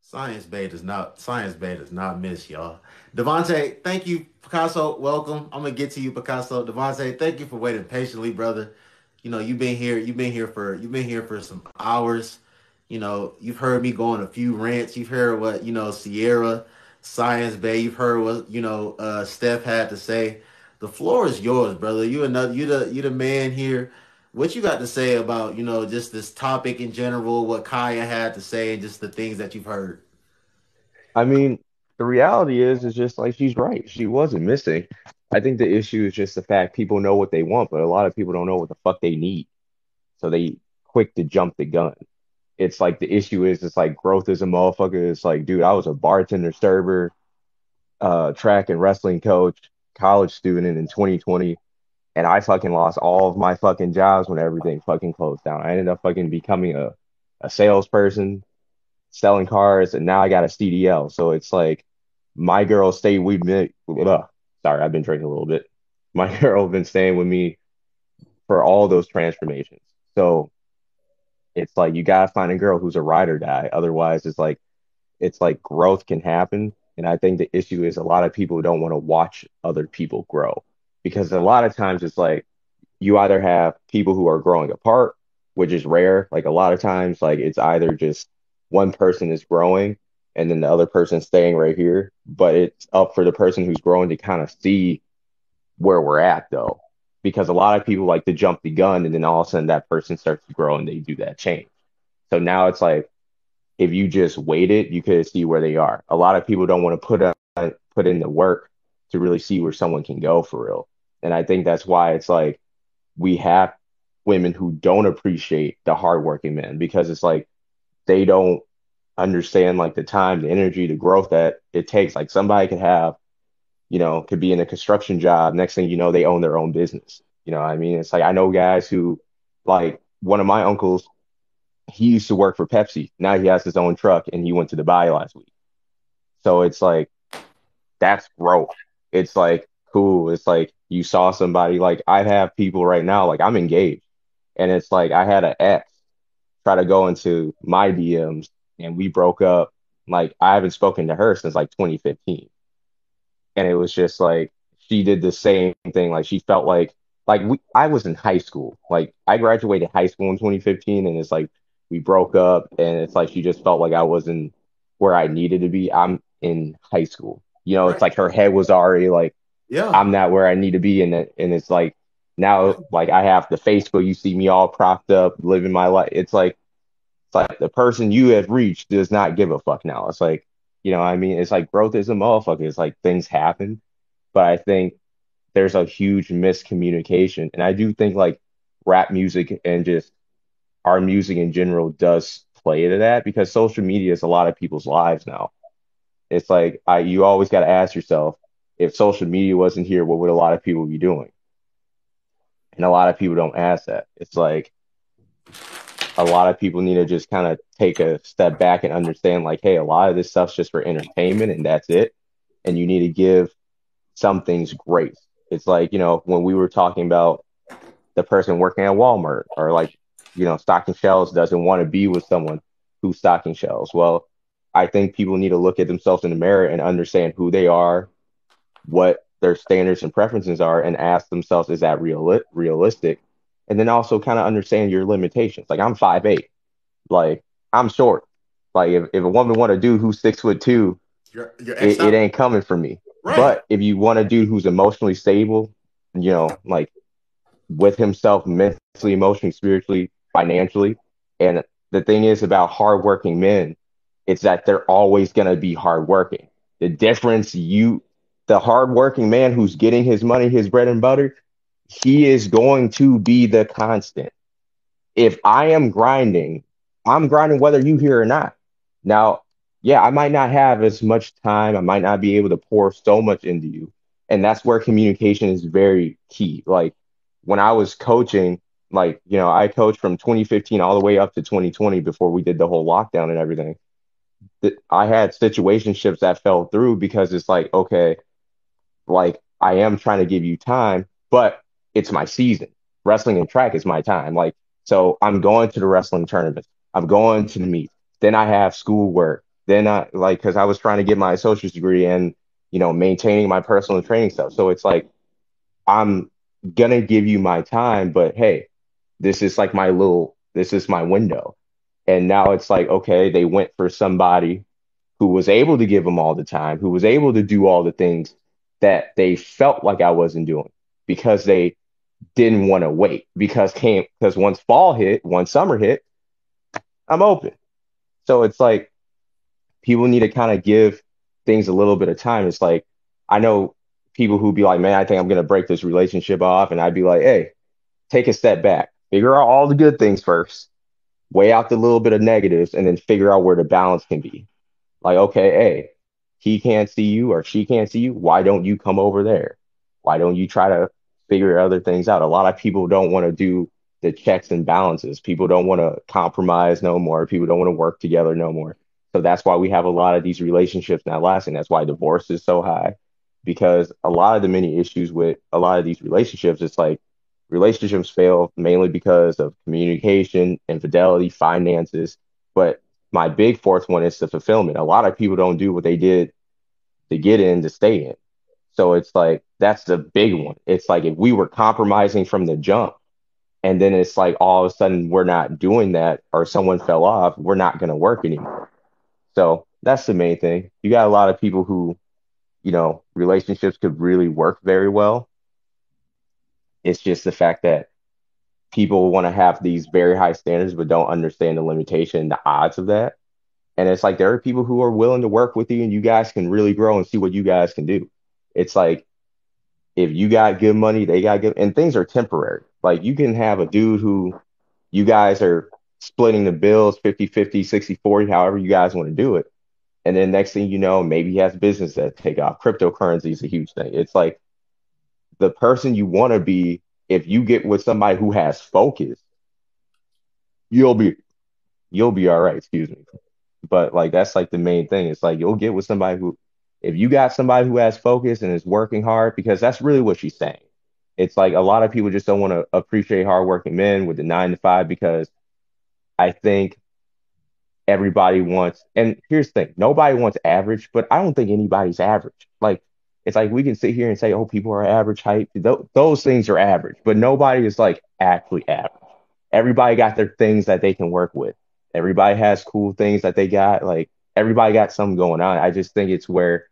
Science Bay does not miss y'all. Devontae, thank you. Picasso, welcome. I'm gonna get to you, Picasso. Devontae, thank you for waiting patiently, brother. You know, you've been here for some hours. You know, you've heard me go on a few rants. You've heard what, Sierra, Science Bay, you've heard what, Steph had to say. The floor is yours, brother. You the man here. What you got to say about, just this topic in general, what Kaya had to say, and just the things that you've heard? I mean, the reality is just like she's right. She wasn't missing. I think the issue is just the fact people know what they want, but a lot of people don't know what the fuck they need. So they quick to jump the gun. It's like the issue is it's like growth is a motherfucker. It's like, dude, I was a bartender, server, track and wrestling coach, college student in 2020, and I fucking lost all of my fucking jobs when everything fucking closed down. I ended up fucking becoming a salesperson, selling cars, and now I got a CDL. So it's like my girl stayed with me. Sorry, I've been drinking a little bit. My girl been staying with me for all those transformations. So it's like you gotta find a girl who's a ride or die. Otherwise, it's like growth can happen. And I think the issue is a lot of people don't want to watch other people grow because a lot of times it's like you either have people who are growing apart, which is rare. Like a lot of times, like it's either just one person is growing and then the other person staying right here. But it's up for the person who's growing to kind of see where we're at though. Because a lot of people like to jump the gun and then all of a sudden that person starts to grow and they do that change. So now it's like if you just waited, you could see where they are. A lot of people don't want to put in the work to really see where someone can go for real. And I think that's why it's like we have women who don't appreciate the hardworking men because it's like they don't understand like the time, the energy, the growth that it takes. Like somebody could have, could be in a construction job. Next thing you know, they own their own business. You know what I mean? It's like I know guys who like one of my uncles, he used to work for Pepsi. Now he has his own truck and he went to Dubai last week. So it's like that's growth. It's like cool. It's like you saw somebody like I have people right now, like I'm engaged. And it's like I had an ex try to go into my DMs and we broke up. Like I haven't spoken to her since like 2015. And it was just like she did the same thing. Like she felt I was in high school. Like I graduated high school in 2015 and it's like we broke up and it's like she just felt like I wasn't where I needed to be. I'm in high school. It's Right. like her head was already like Yeah. I'm not where I need to be and it's like now like I have the Facebook, you see me all propped up, living my life. It's like the person you have reached does not give a fuck now. It's like, what I mean, it's like growth is a motherfucker. It's like things happen, but I think there's a huge miscommunication. And I do think like rap music and just our music in general does play into that because social media is a lot of people's lives now. It's like you always got to ask yourself, if social media wasn't here, what would a lot of people be doing? And a lot of people don't ask that. It's like a lot of people need to just kind of take a step back and understand like, hey, a lot of this stuff's just for entertainment and that's it. And you need to give some things grace. It's like, when we were talking about the person working at Walmart or like, stocking shelves doesn't want to be with someone who's stocking shelves. Well, I think people need to look at themselves in the mirror and understand who they are, what their standards and preferences are, and ask themselves, is that realistic? And then also kind of understand your limitations. Like I'm 5'8", like I'm short. Like if a woman want a dude who's 6'2", Your ex it out. ain't coming from me. Right. But if you want a dude who's emotionally stable, like with himself mentally, emotionally, spiritually, financially, and the thing is about hardworking men, it's that they're always gonna be hardworking. The difference the hardworking man who's getting his money, his bread and butter, he is going to be the constant. If I am grinding, I'm grinding whether you here or not. Now, yeah, I might not have as much time. I might not be able to pour so much into you. And that's where communication is very key. Like when I was coaching, like, I coached from 2015 all the way up to 2020 before we did the whole lockdown and everything. I had situationships that fell through because it's like, okay, like I am trying to give you time, but it's my season. Wrestling and track is my time. Like, so I'm going to the wrestling tournaments. I'm going to the meets. Then I have schoolwork. Then I like because I was trying to get my associate's degree and maintaining my personal training stuff. So it's like I'm gonna give you my time, but hey, this is my window. And now it's like, okay, they went for somebody who was able to give them all the time, who was able to do all the things that they felt like I wasn't doing because they didn't want to wait because once summer hit, I'm open. So it's like people need to kind of give things a little bit of time. It's like I know people who be like, man, I think I'm gonna break this relationship off, and I'd be like, hey, take a step back, figure out all the good things first, weigh out the little bit of negatives, and then figure out where the balance can be. Like, okay, hey, he can't see you or she can't see you. Why don't you come over there? Why don't you try to figure other things out? A lot of people don't want to do the checks and balances. People don't want to compromise no more. People don't want to work together no more. So that's why we have a lot of these relationships not lasting. That's why divorce is so high, because a lot of the many issues with a lot of these relationships, it's like relationships fail mainly because of communication, infidelity, finances. But my big fourth one is the fulfillment. A lot of people don't do what they did to get in to stay in. So it's like that's the big one. It's like if we were compromising from the jump and then it's like all of a sudden we're not doing that or someone fell off, we're not going to work anymore. So that's the main thing. You got a lot of people who, relationships could really work very well. It's just the fact that people want to have these very high standards but don't understand the limitation and the odds of that. And it's like there are people who are willing to work with you and you guys can really grow and see what you guys can do. It's like if you got good money, they got good, and things are temporary. Like you can have a dude who you guys are splitting the bills 50-50, 60-40, however you guys want to do it. And then next thing you know, maybe he has business that take off. Cryptocurrency is a huge thing. It's like the person you want to be, if you get with somebody who has focus, you'll be you'll be all right, excuse me. But like that's like the main thing. It's like you'll get with somebody who, if you got somebody who has focus and is working hard, because that's really what she's saying. It's like a lot of people just don't want to appreciate hardworking men with the 9 to 5 because I think everybody wants, and here's the thing, nobody wants average, but I don't think anybody's average. Like it's like we can sit here and say, oh, people are average height. Those things are average, but nobody is like actually average. Everybody got their things that they can work with. Everybody has cool things that they got. Like everybody got something going on. I just think it's where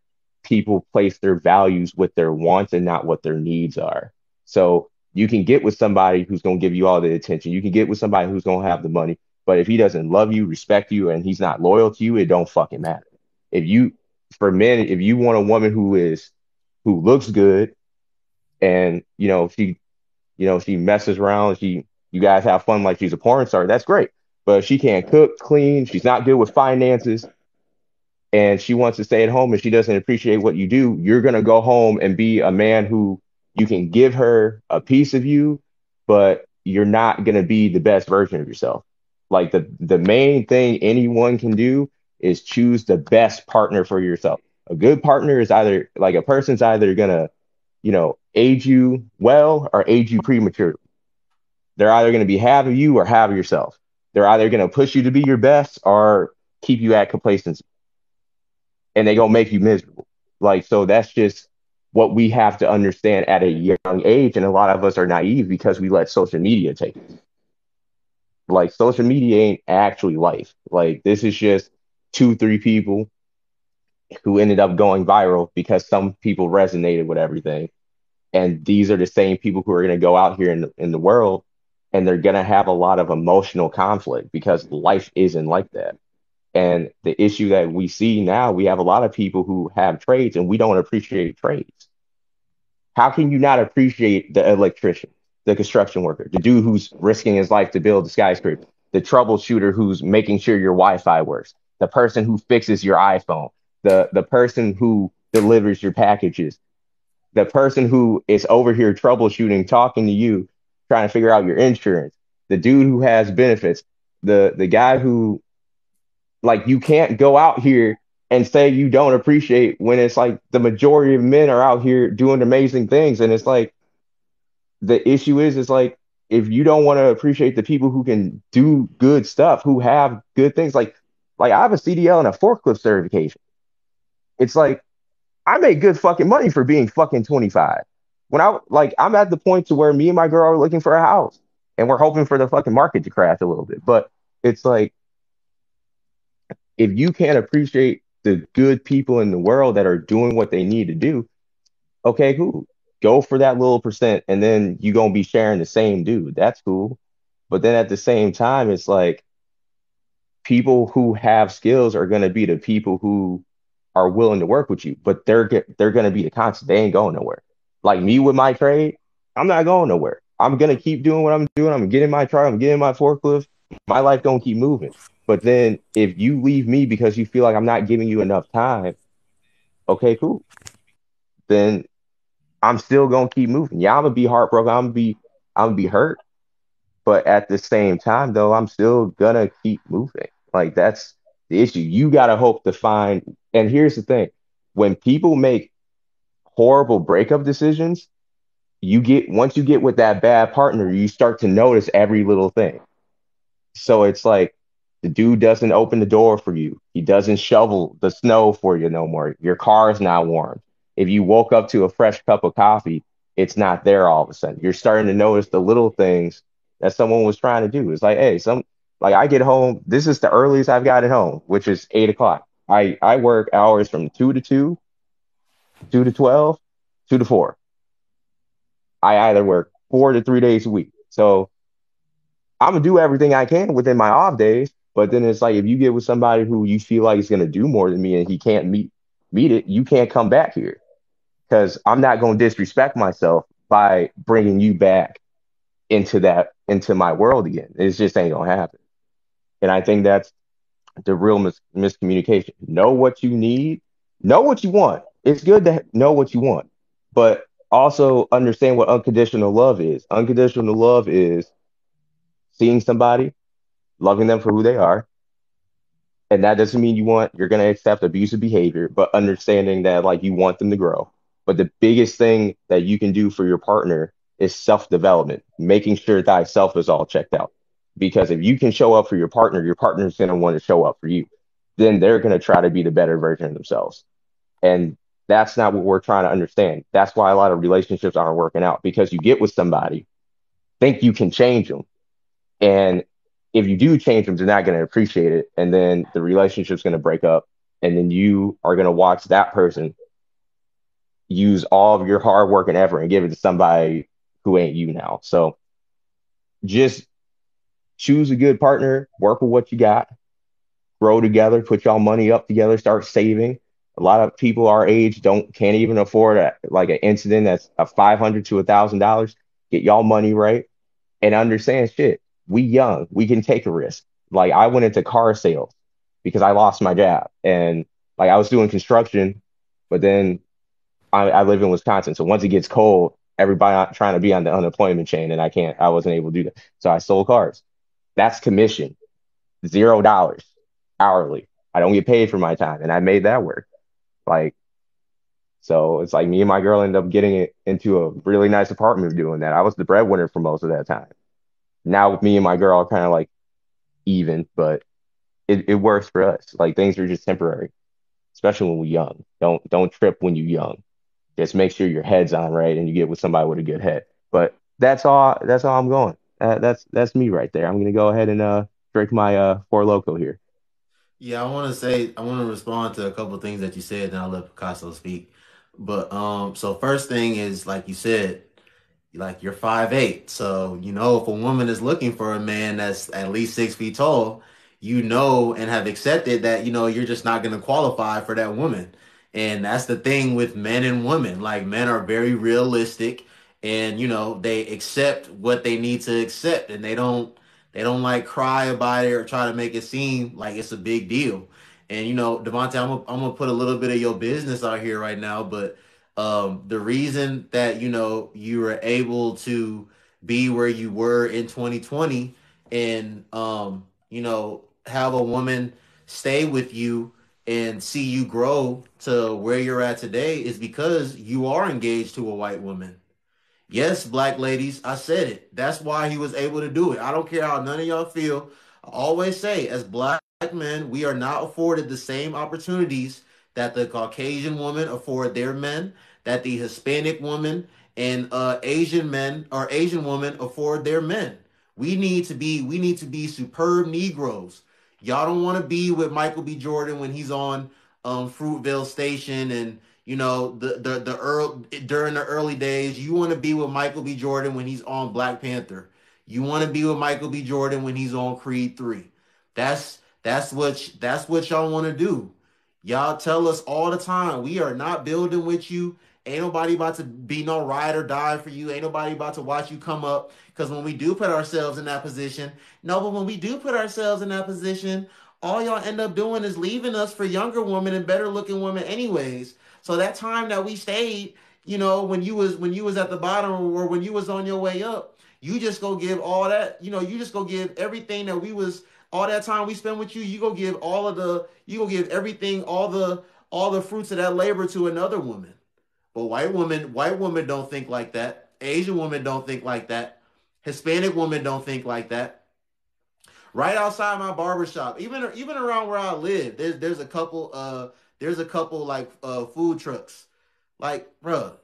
people place their values with their wants and not what their needs are. So you can get with somebody who's going to give you all the attention. You can get with somebody who's going to have the money. But if he doesn't love you, respect you, and he's not loyal to you, it don't fucking matter. If you, for men, if you want a woman who looks good and she messes around, you guys have fun like she's a porn star, that's great. But if she can't cook, clean, she's not good with finances, and she wants to stay at home and she doesn't appreciate what you do, you're gonna go home and be a man who you can give her a piece of you, but you're not gonna be the best version of yourself. Like the main thing anyone can do is choose the best partner for yourself. A good partner is either like a person's either gonna, age you well or age you prematurely. They're either going to be half of you or half of yourself. They're either going to push you to be your best or keep you at complacency, and they going to make you miserable. Like, so that's just what we have to understand at a young age. And a lot of us are naive because we let social media take it. Like, social media ain't actually life. Like, this is just 2, 3 people who ended up going viral because some people resonated with everything. And these are the same people who are going to go out here in the world and they're going to have a lot of emotional conflict because life isn't like that. And the issue that we see now, we have a lot of people who have trades and we don't appreciate trades. How can you not appreciate the electrician, the construction worker, the dude who's risking his life to build the skyscraper, the troubleshooter who's making sure your Wi-Fi works, the person who fixes your iPhone, the person who delivers your packages, the person who is over here troubleshooting, talking to you, trying to figure out your insurance, the dude who has benefits, the guy who, like, you can't go out here and say you don't appreciate when it's like the majority of men are out here doing amazing things. And it's like the issue is like if you don't want to appreciate the people who can do good stuff, who have good things, like Like I have a CDL and a forklift certification. It's like I make good fucking money for being fucking 25. When I'm at the point to where me and my girl are looking for a house and we're hoping for the fucking market to crash a little bit. But it's like if you can't appreciate the good people in the world that are doing what they need to do, okay, cool. Go for that little percent and then you gonna be sharing the same dude. That's cool. But then at the same time, it's like people who have skills are gonna be the people who are willing to work with you, but they're gonna be the constant. They ain't going nowhere. Like me with my trade, I'm not going nowhere. I'm gonna keep doing what I'm doing. I'm getting my truck. I'm getting my forklift. My life gonna keep moving. But then if you leave me because you feel like I'm not giving you enough time, okay, cool. Then I'm still gonna keep moving. Yeah, I'm gonna be heartbroken. I'm gonna be hurt. But at the same time, though, I'm still gonna keep moving. Like that's the issue. You gotta hope to find. And here's the thing: when people make horrible breakup decisions, once you get with that bad partner, you start to notice every little thing. So it's like the dude doesn't open the door for you. He doesn't shovel the snow for you no more. Your car is not warm. If you woke up to a fresh cup of coffee, it's not there all of a sudden. You're starting to notice the little things that someone was trying to do. It's like, hey, like I get home, this is the earliest I've gotten home, which is 8 o'clock. I work hours from 2 to 2, 2 to 12, 2 to 4. I either work 4 to 3 days a week. So I'm gonna do everything I can within my off days. But then it's like if you get with somebody who you feel like is gonna do more than me and he can't meet it, you can't come back here because I'm not gonna disrespect myself by bringing you back into my world again. It just ain't gonna happen. And I think that's the real miscommunication. Know what you need, know what you want. It's good to know what you want, but also understand what unconditional love is. Unconditional love is seeing somebody, loving them for who they are. And that doesn't mean you're going to accept abusive behavior, but understanding that like you want them to grow. But the biggest thing that you can do for your partner is self-development, making sure thyself is all checked out. Because if you can show up for your partner's going to want to show up for you. Then they're going to try to be the better version of themselves. And that's not what we're trying to understand. That's why a lot of relationships aren't working out because you get with somebody, think you can change them. And if you do change them, they're not going to appreciate it. And then the relationship's going to break up. And then you are going to watch that person use all of your hard work and effort and give it to somebody who ain't you now. So just choose a good partner, work with what you got, grow together, put y'all money up together, start saving. A lot of people our age can't even afford like an incident that's a $500 to $1,000. Get y'all money right and understand shit. We young, we can take a risk. Like I went into car sales because I lost my job and like I was doing construction, but then I live in Wisconsin. So once it gets cold, everybody trying to be on the unemployment chain and I wasn't able to do that. So I sold cars. That's commission, $0 hourly. I don't get paid for my time and I made that work. Like, so it's like me and my girl ended up getting it into a really nice apartment doing that. I was the breadwinner for most of that time. Now with me and my girl are kind of like even, but it works for us. Like things are just temporary, especially when we're young. Don't trip when you're young. Just make sure your head's on right and you get with somebody with a good head. But that's all I'm going. That's me right there. I'm gonna go ahead and drink my Four Loko here. Yeah, I want to respond to a couple of things that you said, and I'll let Picasso speak. But so first thing is like you said, like you're 5'8". So, if a woman is looking for a man that's at least 6 feet tall, and have accepted that, you're just not going to qualify for that woman. And that's the thing with men and women. Like men are very realistic and, they accept what they need to accept and they don't like cry about it or try to make it seem like it's a big deal. And, Devontae, I'm gonna put a little bit of your business out here right now, but the reason that you were able to be where you were in 2020 and have a woman stay with you and see you grow to where you're at today is because you are engaged to a white woman. Yes, black ladies, I said it. That's why he was able to do it. I don't care how none of y'all feel. I always say, as black men, we are not afforded the same opportunities that the Caucasian women afford their men, that the Hispanic woman and Asian men or Asian women afford their men. We need to be superb Negroes. Y'all don't want to be with Michael B. Jordan when he's on Fruitvale Station and the early during the early days. You want to be with Michael B. Jordan when he's on Black Panther. You want to be with Michael B. Jordan when he's on Creed 3. That's what y'all want to do. Y'all tell us all the time, we are not building with you. Ain't nobody about to be no ride or die for you. Ain't nobody about to watch you come up. Because when we do put ourselves in that position, no, but when we do put ourselves in that position, all y'all end up doing is leaving us for younger women and better looking women anyways. So that time that we stayed, when you was at the bottom or when you was on your way up, you just go give all that, you just go give everything that we was all that time we spent with you, you go give everything, all the fruits of that labor to another woman. But white women don't think like that. Asian women don't think like that. Hispanic women don't think like that. Right outside my barber shop, even around where I live, there's a couple like food trucks. Like, bro,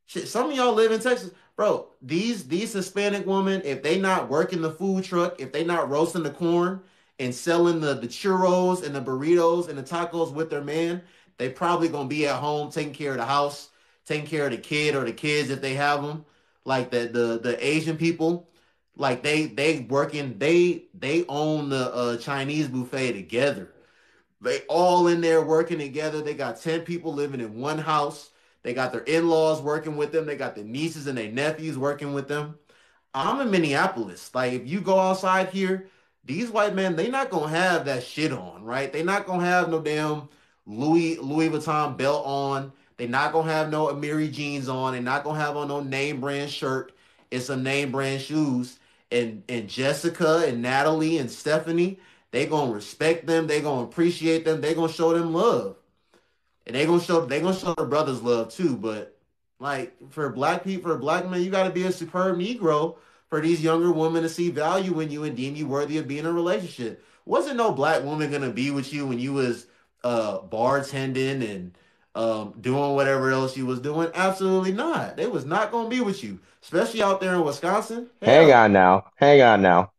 shit, some of y'all live in Texas. Bro, these Hispanic women, if they not working the food truck, if they not roasting the corn and selling the churros and the burritos and the tacos with their man, they probably gonna be at home taking care of the house, taking care of the kid or the kids if they have them. Like the Asian people, like they working, they own the Chinese buffet together. They all in there working together. They got 10 people living in one house. They got their in-laws working with them. They got their nieces and their nephews working with them. I'm in Minneapolis. Like if you go outside here, these white men, they not gonna have that shit on, right? They not gonna have no damn Louis Vuitton belt on. They not gonna have no Amiri jeans on. They not gonna have on no name brand shirt and some name brand shoes. And Jessica and Natalie and Stephanie, they gonna respect them. They gonna appreciate them. They gonna show them love, and they gonna show their brothers love too. But like for black people, for black men, you got to be a superb Negro for these younger women to see value in you and deem you worthy of being in a relationship. Wasn't no black woman gonna be with you when you was bartending and doing whatever else you was doing? Absolutely not. They was not gonna be with you, especially out there in Wisconsin. Hang Hell. on now. Hang on now.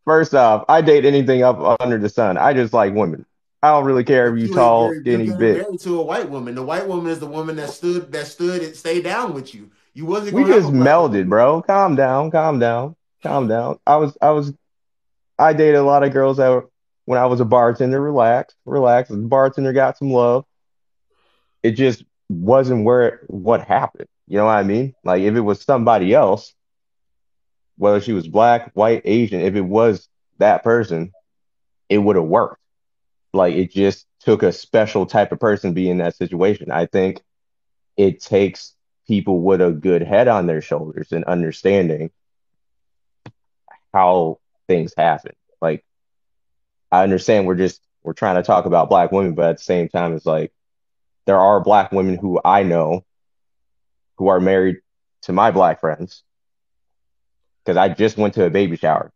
First off, I date anything up under the sun. I just like women. I don't really care if But you you ain't tall, you're skinny, getting big. married to a white woman. The white woman is the woman that stood and stayed down with you. You wasn't We gonna have just a black melded, woman with you. bro. Calm down, calm down, calm down. I dated a lot of girls that were, when I was a bartender. Relax, relax. The bartender got some love. It just wasn't what happened. You know what I mean? Like if it was somebody else, whether she was black, white, Asian, if it was that person, it would have worked. Like it just took a special type of person to be in that situation. I think it takes people with a good head on their shoulders and understanding how things happen. Like I understand we're trying to talk about black women, but at the same time, it's like there are black women who I know who are married to my black friends because I just went to a baby shower.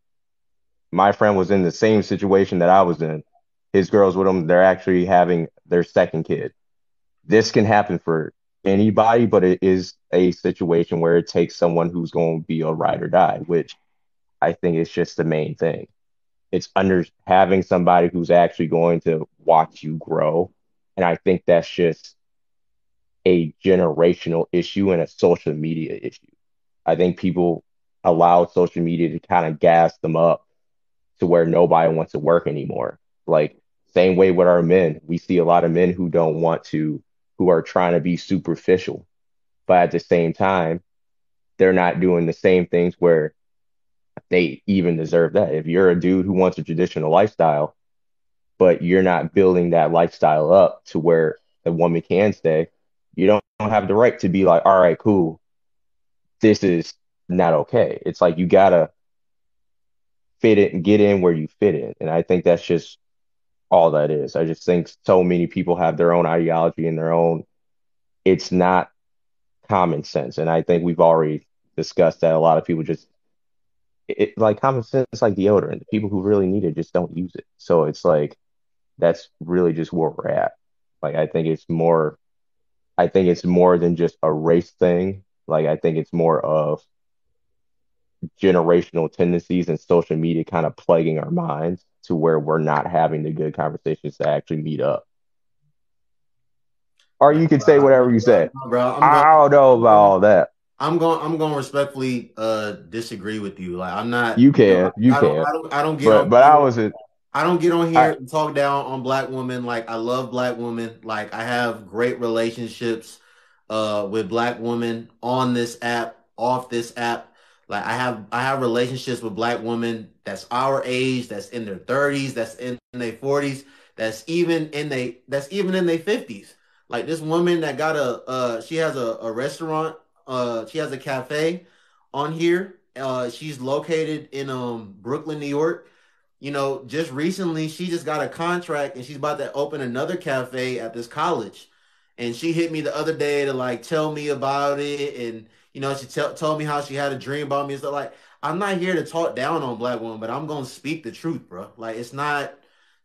My friend was in the same situation that I was in. His girls with him, they're actually having their second kid. This can happen for anybody, but it is a situation where it takes someone who's going to be a ride or die, which I think is just the main thing. It's under having somebody who's actually going to watch you grow. And I think that's just a generational issue and a social media issue. I think people allow social media to kind of gas them up to where nobody wants to work anymore. Like, same way with our men. We see a lot of men who don't want to, who are trying to be superficial, but at the same time, they're not doing the same things where they even deserve that. If you're a dude who wants a traditional lifestyle, but you're not building that lifestyle up to where a woman can stay, you don't have the right to be like, all right, cool, this is not okay. It's like you gotta fit it and get in where you fit in. And I think that's just all that is. I just think so many people have their own ideology and their own, it's not common sense. And I think we've already discussed that a lot of people just, like common sense, like deodorant. The people who really need it just don't use it. So it's like, That's really just where we're at. Like I think it's more than just a race thing. Like I think it's more of generational tendencies and social media kind of plaguing our minds to where we're not having the good conversations to actually meet up. Or No, you can say bro, whatever you said. no, bro. I don't know about all that. I'm going to respectfully disagree with you. Like I'm not, You can, you can. I don't get on But I here. wasn't. I don't get on here I and talk down on black women. Like I love black women. Like I have great relationships with black women on this app, off this app. Like I have relationships with black women that's our age, that's in their 30s, that's in their 40s, that's even in their 50s. Like this woman that got she has a restaurant, she has a cafe on here. She's located in Brooklyn, New York. You know, just recently she just got a contract and she's about to open another cafe at this college. And she hit me the other day to like tell me about it. And, you know, she told me how she had a dream about me and stuff. Like, I'm not here to talk down on black women, but I'm gonna speak the truth, bro. Like it's not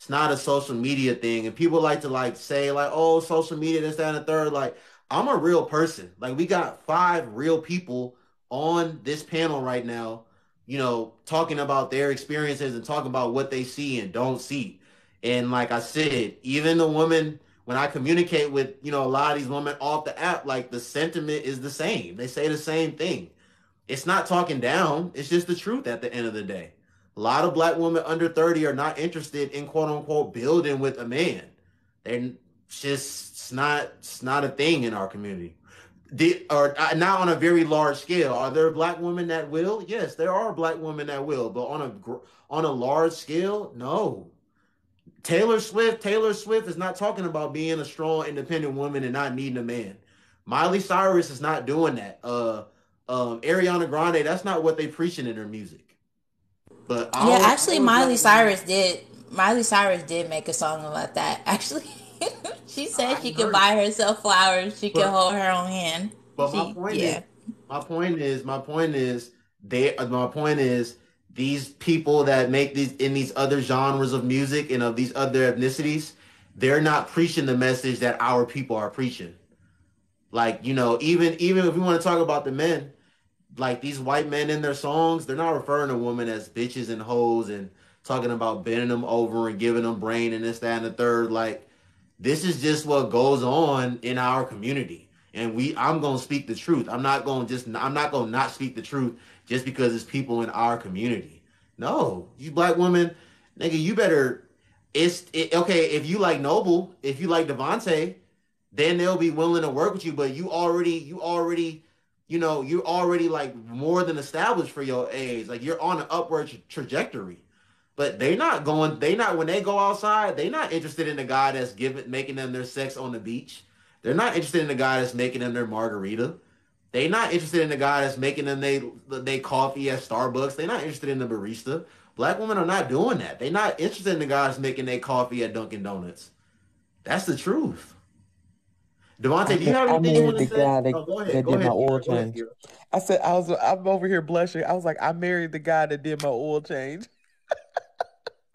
a social media thing. And people like to like say, like, oh, social media, this, that, and the third. Like, I'm a real person. Like, we got five real people on this panel right now, you know, talking about their experiences and talking about what they see and don't see. And like I said, even the women, when I communicate with, you know, a lot of these women off the app, like the sentiment is the same. They say the same thing. It's not talking down. It's just the truth at the end of the day. A lot of black women under 30 are not interested in quote unquote building with a man. They're just, it's not a thing in our community. Or not on a very large scale. Are there black women that will? Yes, there are black women that will, but on a large scale, no. Taylor Swift is not talking about being a strong, independent woman and not needing a man. Miley Cyrus is not doing that. Ariana Grande, that's not what they preaching in their music. But Yeah, actually, all the black women, Miley Cyrus did make a song about that. Actually, she I said she haven't could heard it. buy herself flowers. She could But hold her own hand. but Yeah. my point is these people that make these in these other genres of music and of these other ethnicities, they're not preaching the message that our people are preaching. Like, you know, even if we want to talk about the men, like these white men in their songs, they're not referring to women as bitches and hoes and talking about bending them over and giving them brain and this, that, and the third. Like, this is just what goes on in our community. And I'm gonna speak the truth. I'm not gonna not speak the truth just because it's people in our community. No, you black women, nigga, you better okay, if you like Noble, if you like Devontae, then they'll be willing to work with you. But you know, you're already like more than established for your age. Like you're on an upward trajectory. But they not when they go outside, they not interested in the guy that's making them their sex on the beach. They're not interested in the guy that's making them their margarita. They not interested in the guy that's making them they coffee at Starbucks. They're not interested in the barista. Black women are not doing that. They're not interested in the guys making their coffee at Dunkin' Donuts. That's the truth. Devontae, do you have I anything you want married to the say? guy that, No, go ahead. that Go did my ahead, oil Kira. Go ahead, change. Kira. I'm over here blushing. I was like, I married the guy that did my oil change.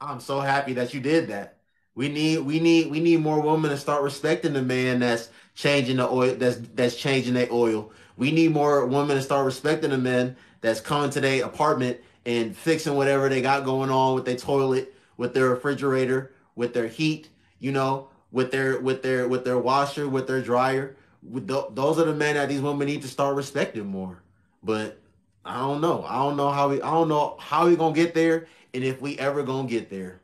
I'm so happy that you did that. We need more women to start respecting the man that's changing the oil that's changing their oil. We need more women to start respecting the men that's coming to their apartment and fixing whatever they got going on with their toilet, with their refrigerator, with their heat, you know, with their washer, with their dryer. Those are the men that these women need to start respecting more. But I don't know. I don't know how we gonna get there and if we ever gonna get there.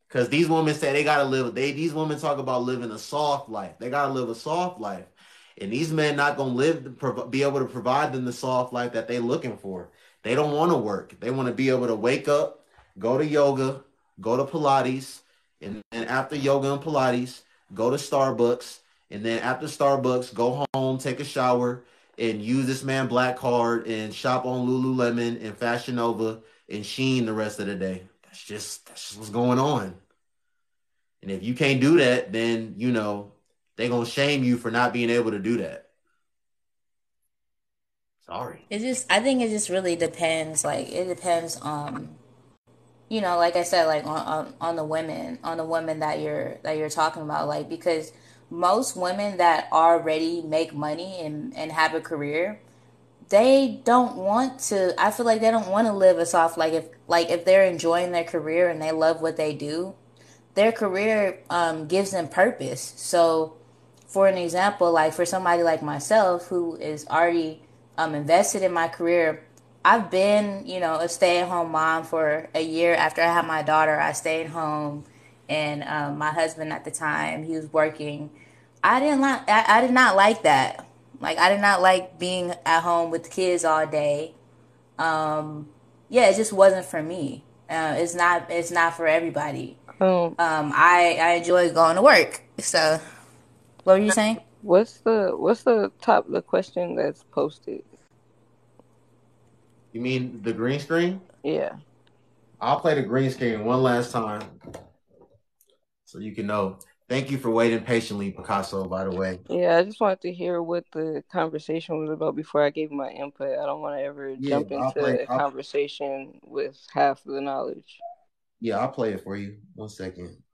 Because these women say they gotta live. These women talk about living a soft life. They gotta live a soft life, and these men not gonna be able to provide them the soft life that they looking for. They don't want to work. They want to be able to wake up, go to yoga, go to Pilates, and then after yoga and Pilates, go to Starbucks, and then after Starbucks, go home, take a shower, and use this man Black Card and shop on Lululemon and Fashion Nova and Sheen the rest of the day. That's just what's going on. And if you can't do that, then you know they're gonna shame you for not being able to do that. Sorry. I think it just really depends. Like, it depends. like I said, like on the women that you're talking about, like because most women that already make money and have a career, they don't want to. I feel like they don't want to live a soft life. If they're enjoying their career and they love what they do, their career gives them purpose. So, for an example, like for somebody like myself who is already invested in my career, I've been, a stay-at-home mom for a year. After I had my daughter, I stayed home, and my husband at the time, he was working. I did not like that. Like I did not like being at home with the kids all day. Yeah, it just wasn't for me. It's not for everybody. Um, I enjoy going to work. So, what were you saying? what's the top of the question that's posted? You mean the green screen? Yeah. I'll play the green screen one last time so you can know. Thank you for waiting patiently, Picasso, by the way. Yeah, I just wanted to hear what the conversation was about before I gave my input. I don't want to ever Yeah, jump into a conversation with half of the knowledge. I'll play it for you. 1 second.